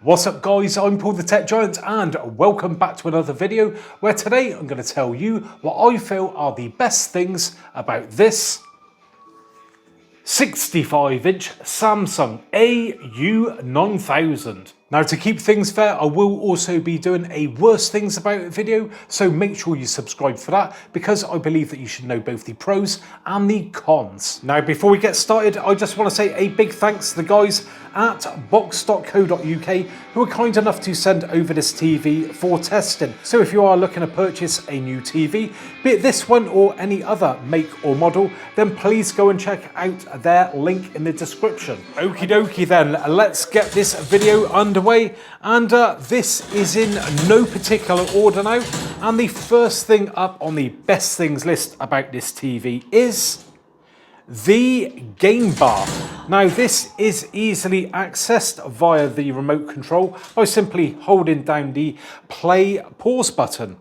What's up guys, I'm Paul the Tech Giant and welcome back to another video where today I'm going to tell you what I feel are the best things about this 65-inch Samsung AU9000. Now to keep things fair, I will also be doing a worst things about it video, so make sure you subscribe for that because I believe that you should know both the pros and the cons. Now before we get started, I just want to say a big thanks to the guys at box.co.uk who are kind enough to send over this TV for testing. So if you are looking to purchase a new TV, be it this one or any other make or model, then please go and check out their link in the description. Okie dokie then, let's get this video underway, and this is in no particular order now, and the first thing up on the best things list about this TV is the game bar. Now this is easily accessed via the remote control by simply holding down the play pause button.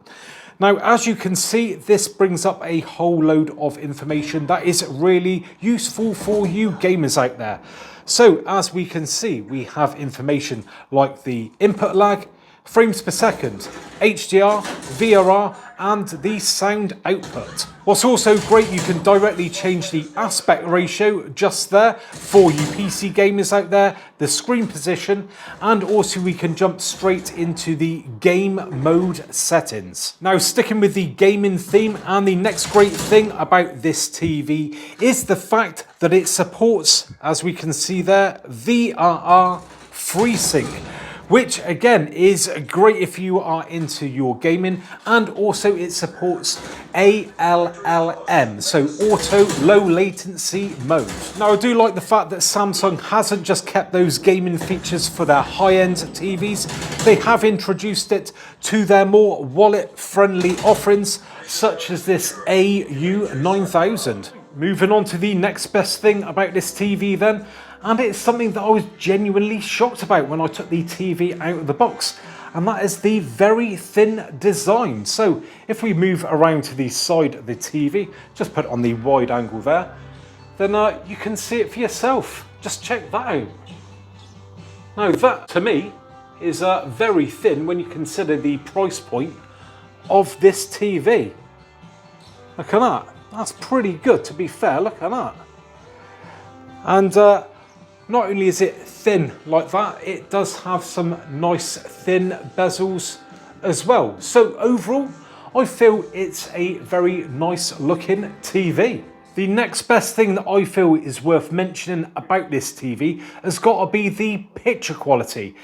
Now as you can see, this brings up a whole load of information that is really useful for you gamers out there. So as we can see, we have information like the input lag, frames per second, HDR, VRR, and the sound output. What's also great, you can directly change the aspect ratio just there for you PC gamers out there, the screen position, and also we can jump straight into the game mode settings. Now sticking with the gaming theme, and the next great thing about this TV is the fact that it supports, as we can see there, VRR FreeSync, which again is great if you are into your gaming, and also it supports ALLM, so auto low latency mode. Now I do like the fact that Samsung hasn't just kept those gaming features for their high-end TVs, they have introduced it to their more wallet friendly offerings such as this AU9000. Moving on to the next best thing about this TV then, and it's something that I was genuinely shocked about when I took the TV out of the box, and that is the very thin design. So if we move around to the side of the TV, just put it on the wide angle there, then you can see it for yourself. Just check that out. Now that to me is very thin when you consider the price point of this TV. Look at that. That's pretty good, to be fair. Look at that. And not only is it thin like that, it does have some nice thin bezels as well. So overall, I feel it's a very nice looking TV. The next best thing that I feel is worth mentioning about this TV has got to be the picture quality.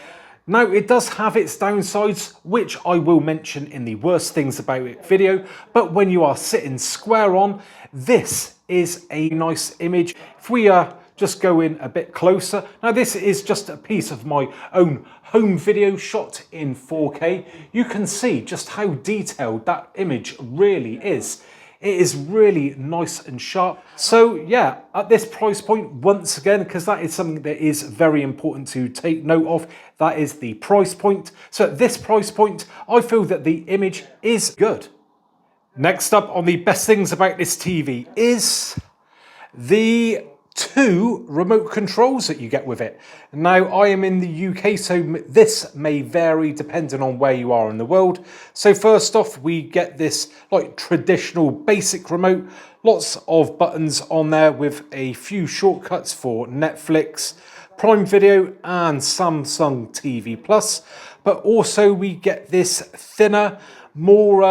Now it does have its downsides, which I will mention in the worst things about it video, but when you are sitting square on, this is a nice image. If we just go in a bit closer. Now this is just a piece of my own home video shot in 4K. You can see just how detailed that image really is. It is really nice and sharp. So yeah, at this price point, once again, because that is something that is very important to take note of, that is the price point. So at this price point, I feel that the image is good. Next up on the best things about this TV is the two remote controls that you get with it. Now I am in the UK, so this may vary depending on where you are in the world. So first off, we get this like traditional basic remote, lots of buttons on there with a few shortcuts for Netflix, Prime Video and Samsung TV Plus, but also we get this thinner, more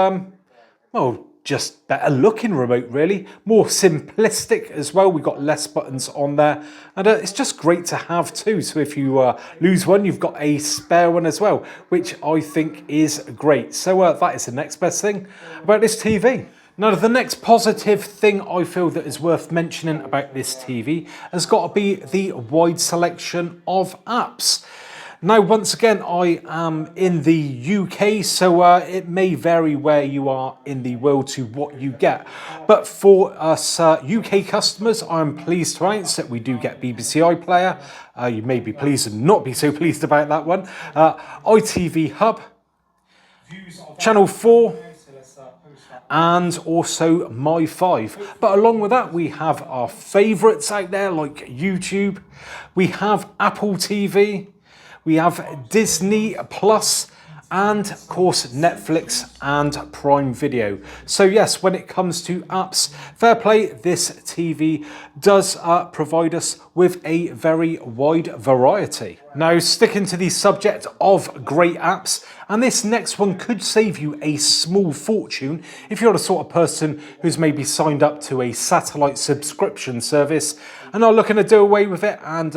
well, just better looking remote really, more simplistic as well. We've got less buttons on there, and it's just great to have too. So if you lose one, you've got a spare one as well, which I think is great. So that is the next best thing about this TV. Now the next positive thing I feel that is worth mentioning about this TV has got to be the wide selection of apps. Now, once again, I am in the UK, so it may vary where you are in the world to what you get. But for us UK customers, I'm pleased to announce that we do get BBC iPlayer. You may be pleased and not be so pleased about that one. ITV Hub, Channel 4, and also My5. But along with that, we have our favourites out there like YouTube. We have Apple TV. we have Disney Plus, and of course Netflix and Prime Video. So yes, when it comes to apps, fair play, this TV does provide us with a very wide variety. Now, sticking to the subject of great apps, and this next one could save you a small fortune if you're the sort of person who's maybe signed up to a satellite subscription service and are looking to do away with it and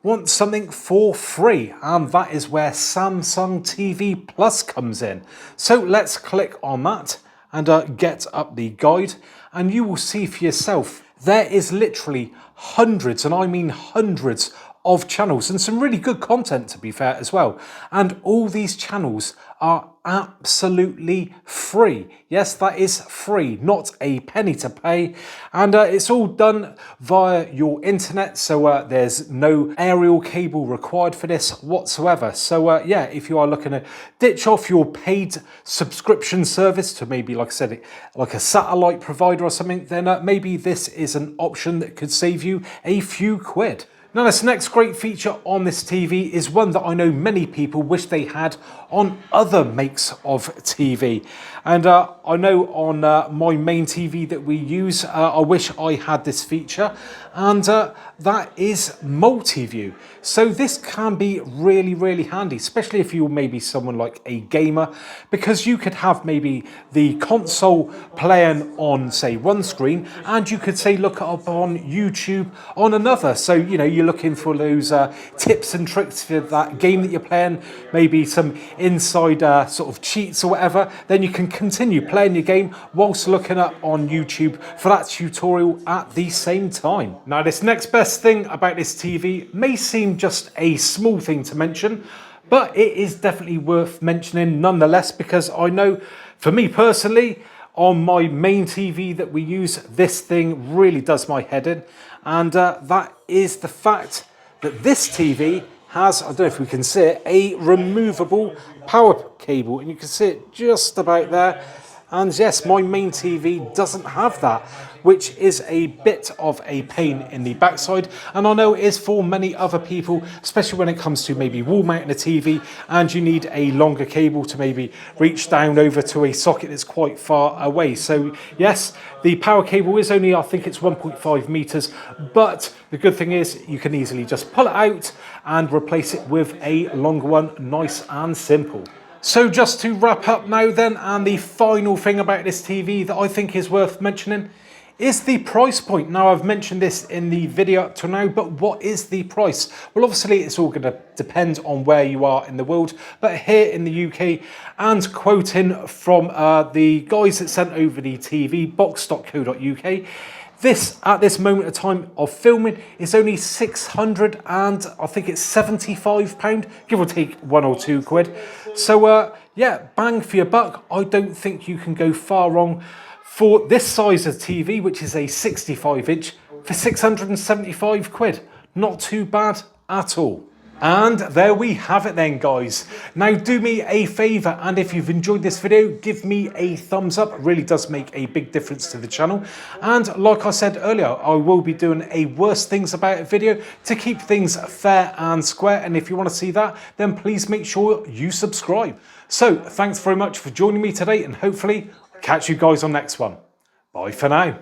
want something for free, and that is where Samsung TV Plus comes in. So let's click on that and get up the guide, and you will see for yourself there is literally hundreds, and I mean hundreds, of channels, and some really good content, to be fair, as well. And all these channels are absolutely free. Yes, that is free, not a penny to pay, and it's all done via your internet, so there's no aerial cable required for this whatsoever. So yeah, if you are looking to ditch off your paid subscription service to maybe, like I said, like a satellite provider or something, then maybe this is an option that could save you a few quid. Now, this next great feature on this TV is one that I know many people wish they had on other makes of TV. And I know on my main TV that we use, I wish I had this feature, and that is multi-view. So this can be really, really handy, especially if you're maybe someone like a gamer, because you could have maybe the console playing on, say, one screen, and you could say look up on YouTube on another. So, you know, you're looking for those tips and tricks for that game that you're playing, maybe some inside sort of cheats or whatever, then you can continue playing your game whilst looking up on YouTube for that tutorial at the same time. Now, this next best thing about this TV may seem just a small thing to mention, but it is definitely worth mentioning nonetheless, because I know for me personally, on my main TV that we use, this thing really does my head in, and that is the fact that this TV has, I don't know if we can see it, a removable power cable, and you can see it just about there. And yes, my main TV doesn't have that, which is a bit of a pain in the backside. And I know it is for many other people, especially when it comes to maybe wall mounting a TV and you need a longer cable to maybe reach down over to a socket that's quite far away. So yes, the power cable is only, I think it's 1.5 meters, but the good thing is you can easily just pull it out and replace it with a longer one, nice and simple. So just to wrap up now then, and the final thing about this TV that I think is worth mentioning is the price point. Now, I've mentioned this in the video up to now, but what is the price? Well, obviously it's all going to depend on where you are in the world, but here in the UK, and quoting from the guys that sent over the TV, box.co.uk, this, at this moment of time of filming, is only £600 and I think it's £75, give or take 1 or 2 quid. So yeah, bang for your buck. I don't think you can go far wrong for this size of TV, which is a 65-inch, for 675 quid. Not too bad at all. And there we have it then, guys. Now do me a favour, and if you've enjoyed this video, give me a thumbs up. It really does make a big difference to the channel. And like I said earlier, I will be doing a worst things about it video to keep things fair and square. And if you want to see that, then please make sure you subscribe. So thanks very much for joining me today, and hopefully I'll catch you guys on next one. Bye for now.